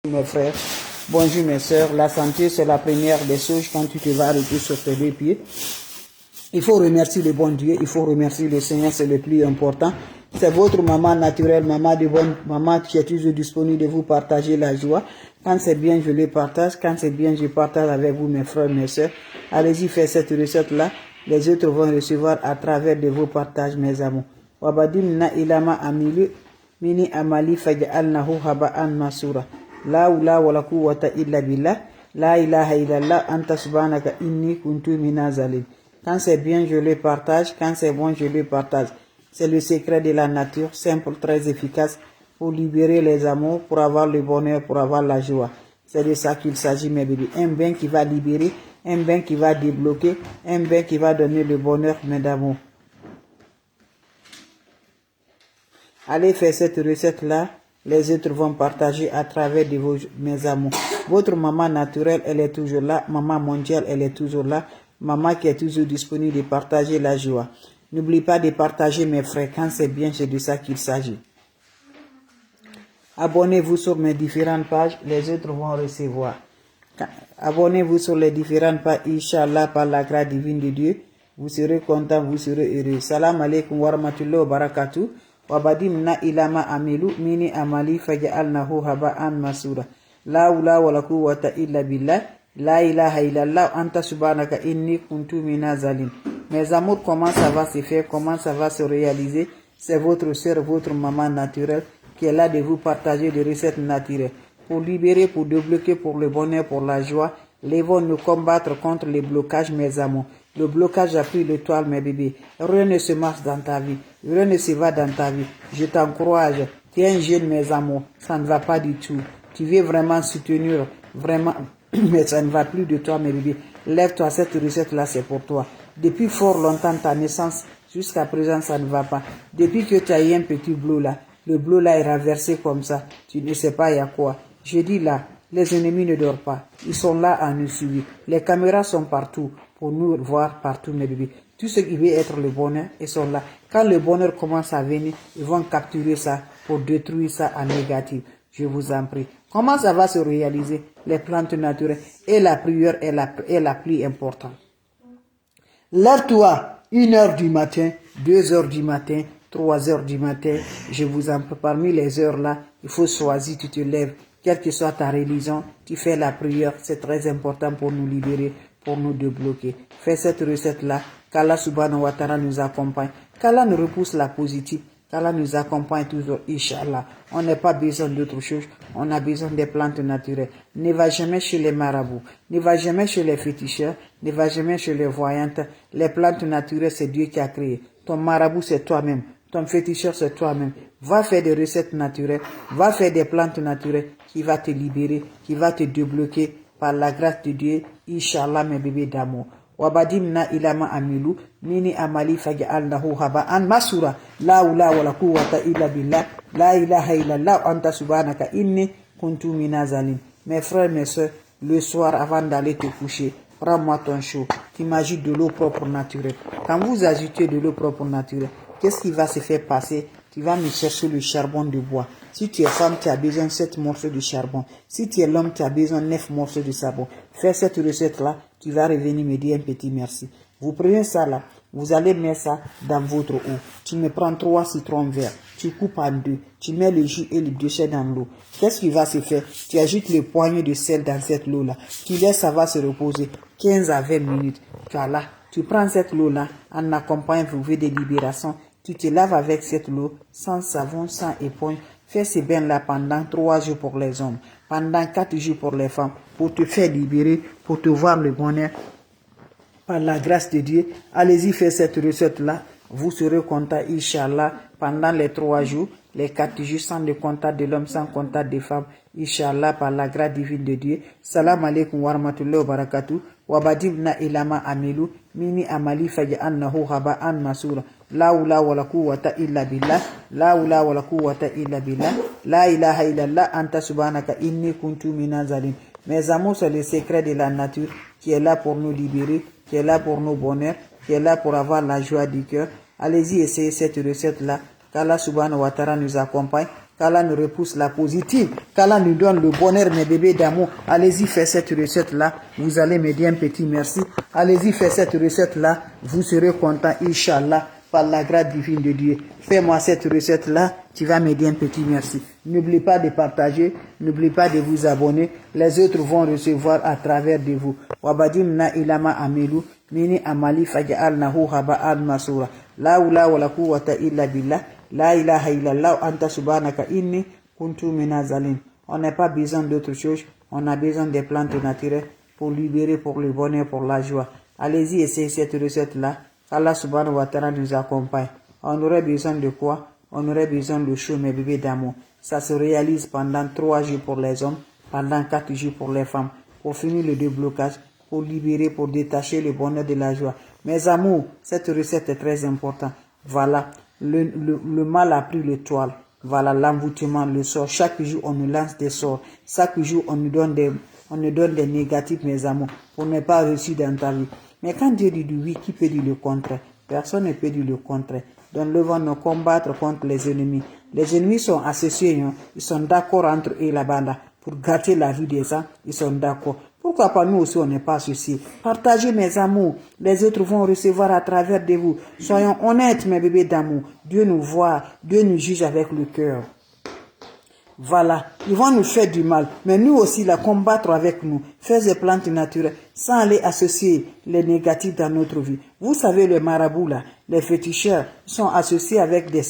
Mes frères, bonjour mes soeurs. La santé, c'est la première des choses quand tu te vas arrêter sur tes deux pieds. Il faut remercier le bon Dieu, il faut remercier le Seigneur, c'est le plus important. C'est votre maman naturelle, maman de bonne, maman qui est toujours disponible de vous partager la joie. Quand c'est bien, je le partage. Quand c'est bien, je partage avec vous, mes frères, mes soeurs. Allez-y, faites cette recette-là. Les autres vont recevoir à travers de vos partages, mes amours. Wabadim na ilama amilu, mini amali faja'alnahu haba'an masura. La oula wa la quwwata illa billah. La ilaha illallah anta subhanaka inni kuntu minazalin. Quand c'est bien, je le partage. Quand c'est bon, je le partage. C'est le secret de la nature, simple, très efficace, pour libérer les amours, pour avoir le bonheur, pour avoir la joie. C'est de ça qu'il s'agit, mes bébés. Un bain qui va libérer, un bain qui va débloquer, un bain qui va donner le bonheur, mes d'amour. Allez faire cette recette-là. Les autres vont partager à travers de vos, mes amours. Votre maman naturelle, elle est toujours là. Maman mondiale, elle est toujours là. Maman qui est toujours disponible de partager la joie. N'oublie pas de partager, mes frères. Quand c'est bien, c'est de ça qu'il s'agit. Abonnez-vous sur mes différentes pages. Les autres vont recevoir. Abonnez-vous sur les différentes pages. Inch'Allah, par la grâce divine de Dieu. Vous serez content, vous serez heureux. Salam alaikum wa rahmatullahi wa barakatuh. Wabadimna ilama amilu mini amali faja'alnahu haba'an masura. La ula wa la quwwata illa billah. La ilaha illallah anta subhanaka inni kuntu minazalin. Mes amours, comment ça va se faire, comment ça va se réaliser? C'est votre sœur, votre maman naturelle qui est là de vous partager des recettes naturelles. Pour libérer, pour débloquer, pour le bonheur, pour la joie. Levons-nous combattre contre les blocages, mes amours. Le blocage a pris l'étoile, mes bébés. Rien ne se marche dans ta vie. Rien ne se va dans ta vie. Je t'encourage. Tu es un jeune, mes amours. Ça ne va pas du tout. Tu veux vraiment soutenir, vraiment, mais ça ne va plus de toi, mes bébés. Lève-toi, cette recette-là, c'est pour toi. Depuis fort longtemps, ta naissance, jusqu'à présent, ça ne va pas. Depuis que tu as eu un petit bleu là, le bleu là est renversé comme ça. Tu ne sais pas il y a quoi. Je dis là, les ennemis ne dorment pas. Ils sont là à nous suivre. Les caméras sont partout pour nous voir partout, mes bébés. Tout ce qui veut être le bonheur, ils sont là. Quand le bonheur commence à venir, ils vont capturer ça pour détruire ça en négatif. Je vous en prie. Comment ça va se réaliser? Les plantes naturelles et la prière est la plus importante. Lève-toi, 1h du matin, 2h du matin, 3h du matin. Je vous en prie, parmi les heures là, il faut choisir, tu te lèves. Quelle que soit ta religion, tu fais la prière. C'est très important pour nous libérer, pour nous débloquer. Fais cette recette-là. Qu'Allah subhanahu wa ta'ala nous accompagne. Qu'Allah nous repousse la positive. Qu'Allah nous accompagne toujours, Inch'Allah. On n'a pas besoin d'autre chose. On a besoin des plantes naturelles. Ne va jamais chez les marabouts. Ne va jamais chez les féticheurs. Ne va jamais chez les voyantes. Les plantes naturelles, c'est Dieu qui a créé. Ton marabout, c'est toi-même. Ton féticheur, c'est toi-même. Va faire des recettes naturelles. Va faire des plantes naturelles qui va te libérer, qui va te débloquer par la grâce de Dieu. Inch'Allah, mes bébés d'amour. Wabadimna ilama amilu mini amali faja'alnahu haba'an masura. La ula wa la quwwata illa billah. La ilaha illallah anta subhanaka inni kuntu minazalin. Mes frères, mes soeurs, le soir avant d'aller te coucher, prends-moi ton chaud. Tu m'ajoutes de l'eau propre naturelle. Quand vous ajoutez de l'eau propre naturelle, qu'est-ce qui va se faire passer? Tu vas me chercher le charbon de bois. Si tu es femme, tu as besoin de 7 morceaux de charbon. Si tu es l'homme, tu as besoin de 9 morceaux de charbon. Fais cette recette-là, tu vas revenir me dire un petit merci. Vous prenez ça là, vous allez mettre ça dans votre eau. Tu me prends 3 citrons verts, tu coupes en deux, tu mets le jus et le déchet dans l'eau. Qu'est-ce qui va se faire? Tu ajoutes le poignet de sel dans cette eau-là. Tu laisses, ça va se reposer 15 à 20 minutes. Voilà, tu prends cette eau-là en accompagnant vous de libération. Tu te laves avec cette eau, sans savon, sans éponge. Fais ces bains-là pendant 3 jours pour les hommes, pendant 4 jours pour les femmes, pour te faire libérer, pour te voir le bonheur. Par la grâce de Dieu, allez-y faire cette recette-là. Vous serez content, Inch'Allah, pendant les 3 jours, les 4 jours, sans le contact de l'homme, sans contact des femmes. Inch'Allah, par la grâce divine de Dieu. Salam alaikum wa rahmatullahi wa barakatuh. Wabadibna ilama amilu, mini amali faja'annahu haba'an masura. La ula wa la quwwata illa billah. La ula wa la quwwata illa billah. La ilaha illallah anta subhanaka inni kuntu minazalin. Mes amours, c'est le secret de la nature qui est là pour nous libérer, qui est là pour nos bonheurs, qui est là pour avoir la joie du cœur. Allez-y, essayez cette recette-là. Qu'Allah subhanahu wa ta'ala nous accompagne. qu'Allah nous repousse la positive, qu'Allah nous donne le bonheur, mes bébés d'amour. Allez-y, faites cette recette-là, vous allez me dire un petit merci. Allez-y, faites cette recette-là, vous serez content, Inch'Allah, par la grâce divine de Dieu. Fais-moi cette recette-là, tu vas me dire un petit merci. N'oubliez pas de partager, n'oubliez pas de vous abonner. Les autres vont recevoir à travers de vous. Wabadimna ilama amelu, mini amali faja'alnahu haba'an masura. La ula wa la quwwata illa billah, la ilaha illallah anta subhanaka inni kuntu minazalin. On n'a pas besoin d'autre chose, on a besoin des plantes naturelles pour libérer, pour le bonheur, pour la joie. Allez-y, essayez cette recette-là. Allah subhanahu wa ta'ala nous accompagne. On aurait besoin de quoi? On aurait besoin de chaud, mes bébés d'amour. Ça se réalise pendant 3 jours pour les hommes, pendant 4 jours pour les femmes. Pour finir le déblocage, pour libérer, pour détacher le bonheur de la joie. Mes amours, cette recette est très importante. Voilà, le mal a pris le toile. Voilà, l'envoûtement, le sort. Chaque jour, on nous lance des sorts. Chaque jour, on nous donne des négatifs, mes amours, pour ne pas réussir dans ta vie. Mais quand Dieu dit oui, qui peut dire le contraire? Personne ne peut dire le contraire. Donc, nous devons nous combattre contre les ennemis. Les ennemis sont associés, hein? Ils sont d'accord entre eux là-bas, là, pour gâter la vie des gens. Ils sont d'accord. Pourquoi pas nous aussi, on n'est pas associés? Partagez mes amours. Les autres vont recevoir à travers de vous. Soyons honnêtes, mes bébés d'amour. Dieu nous voit, Dieu nous juge avec le cœur. Voilà, ils vont nous faire du mal, mais nous aussi la combattre avec nous, faire des plantes naturelles, sans aller associer les négatifs dans notre vie. Vous savez, les marabouts là, les féticheurs sont associés avec les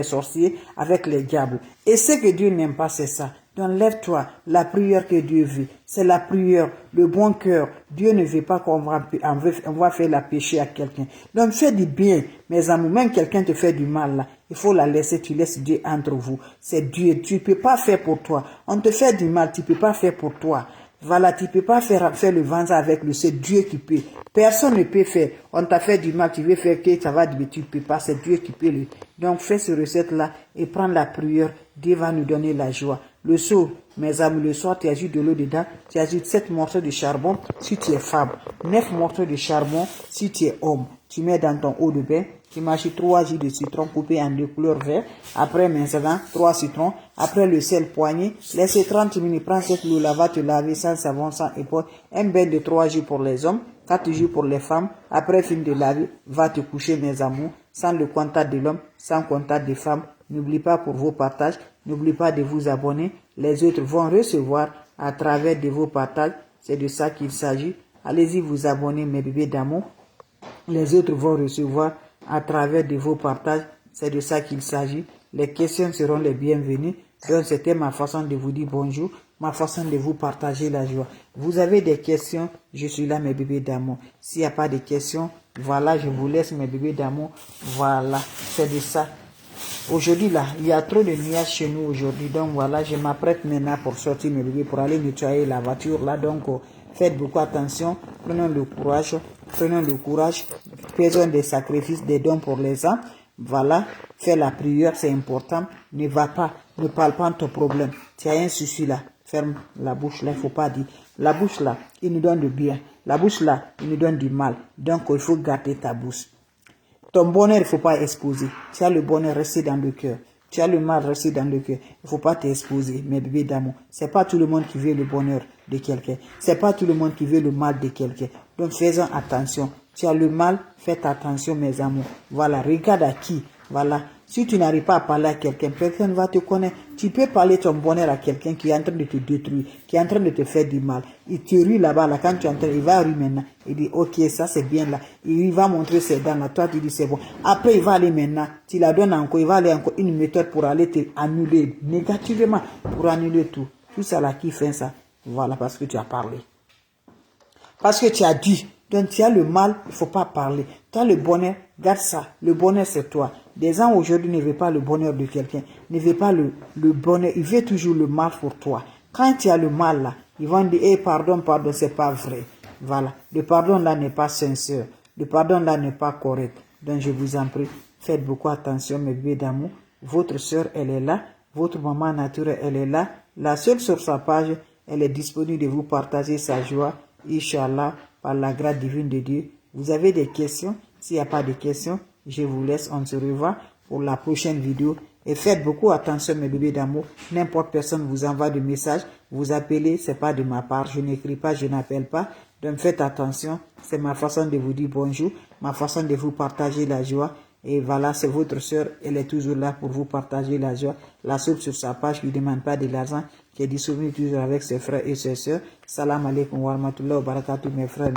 sorciers, avec les diables. Et ce que Dieu n'aime pas, c'est ça. Donc lève-toi, la prière que Dieu veut, c'est la prière, le bon cœur. Dieu ne veut pas qu'on va faire la péché à quelqu'un. Donc fais du bien, mes amours. Même quelqu'un te fait du mal là, il faut la laisser, tu laisses Dieu entre vous. C'est Dieu, tu ne peux pas faire pour toi. On te fait du mal, tu ne peux pas faire pour toi. Voilà, tu ne peux pas faire le ventre avec lui, c'est Dieu qui peut. Personne ne peut faire. On t'a fait du mal, tu veux faire que ça va dire, mais tu ne peux pas, c'est Dieu qui peut. Donc fais ce recette-là et prends la prière. Dieu va nous donner la joie. Le seau, mes amis, le soir, tu ajoutes de l'eau dedans, tu ajoutes 7 morceaux de charbon si tu es femme, 9 morceaux de charbon si tu es homme. Tu mets dans ton eau de bain, tu mâches 3 jus de citron coupés en 2 couleurs vert. Après, maintenant, 3 citrons. Après, le sel poigné. Laissez 30 minutes. Prends cette eau là, va te laver sans savon, sans épaule. Un bain de 3 jours pour les hommes, 4 jours pour les femmes. Après, fin de laver, va te coucher, mes amours, sans le contact de l'homme, sans contact des femmes. N'oublie pas pour vos partages, n'oublie pas de vous abonner. Les autres vont recevoir à travers de vos partages. C'est de ça qu'il s'agit. Allez-y vous abonner, mes bébés d'amour. Les autres vont recevoir à travers de vos partages. C'est de ça qu'il s'agit. Les questions seront les bienvenues. Donc c'était ma façon de vous dire bonjour, ma façon de vous partager la joie. Vous avez des questions, je suis là, mes bébés d'amour. S'il n'y a pas de questions, voilà, je vous laisse, mes bébés d'amour. Voilà, c'est de ça. Aujourd'hui là, il y a trop de nuages chez nous aujourd'hui, donc voilà, je m'apprête maintenant pour sortir mes bébés, pour aller nettoyer la voiture là, donc faites beaucoup attention, prenons le courage, faisons des sacrifices, des dons pour les uns, voilà, fais la prière, c'est important, ne va pas, ne parle pas de ton problème, tu as un souci là, ferme la bouche là, il ne faut pas dire, la bouche là, il nous donne du bien, la bouche là, il nous donne du mal, donc il faut garder ta bouche. Ton bonheur, il ne faut pas exposer. Tu as le bonheur resté dans le cœur. Tu as le mal resté dans le cœur. Il ne faut pas t'exposer, mes bébés d'amour. Ce n'est pas tout le monde qui veut le bonheur de quelqu'un. Ce n'est pas tout le monde qui veut le mal de quelqu'un. Donc faisons attention. Tu as le mal, faites attention, mes amours. Voilà, regarde à qui. Voilà. Si tu n'arrives pas à parler à quelqu'un, personne ne va te connaître. Tu peux parler ton bonheur à quelqu'un qui est en train de te détruire, qui est en train de te faire du mal. Il te rit là-bas, là, quand tu entres, il va rire maintenant. Il dit, ok, ça c'est bien là. Il va montrer ses dents là. Toi, tu dis, c'est bon. Après, il va aller maintenant. Tu la donnes encore, il va aller encore une méthode pour aller te annuler négativement, pour annuler tout. Tout ça là, qui fait ça? Voilà, parce que tu as parlé. Parce que tu as dit. Donc, tu as le mal, il ne faut pas parler. Tu as le bonheur, garde ça. Le bonheur, c'est toi. Des gens aujourd'hui ne veulent pas le bonheur de quelqu'un, ne veulent pas le bonheur, ils veulent toujours le mal pour toi. Quand tu as le mal là, ils vont dire, hey, pardon, c'est pas vrai. Voilà. Le pardon là n'est pas sincère. Le pardon là n'est pas correct. Donc, je vous en prie, faites beaucoup attention, mes bébés d'amour. Votre soeur, elle est là. Votre maman naturelle, elle est là. La seule sur sa page, elle est disponible de vous partager sa joie. Inch'Allah, par la grâce divine de Dieu. Vous avez des questions? S'il n'y a pas de questions, je vous laisse. On se revoit pour la prochaine vidéo. Et faites beaucoup attention, mes bébés d'amour. N'importe personne vous envoie des messages, vous appelez, c'est pas de ma part. Je n'écris pas, je n'appelle pas. Donc faites attention. C'est ma façon de vous dire bonjour, ma façon de vous partager la joie. Et voilà, c'est votre soeur, elle est toujours là pour vous partager la joie. La soupe sur sa page, qui ne demande pas de l'argent, qui est disponible toujours avec ses frères et ses soeurs. Salam alaikum wa rahmatullahi wa barakatuh, mes frères.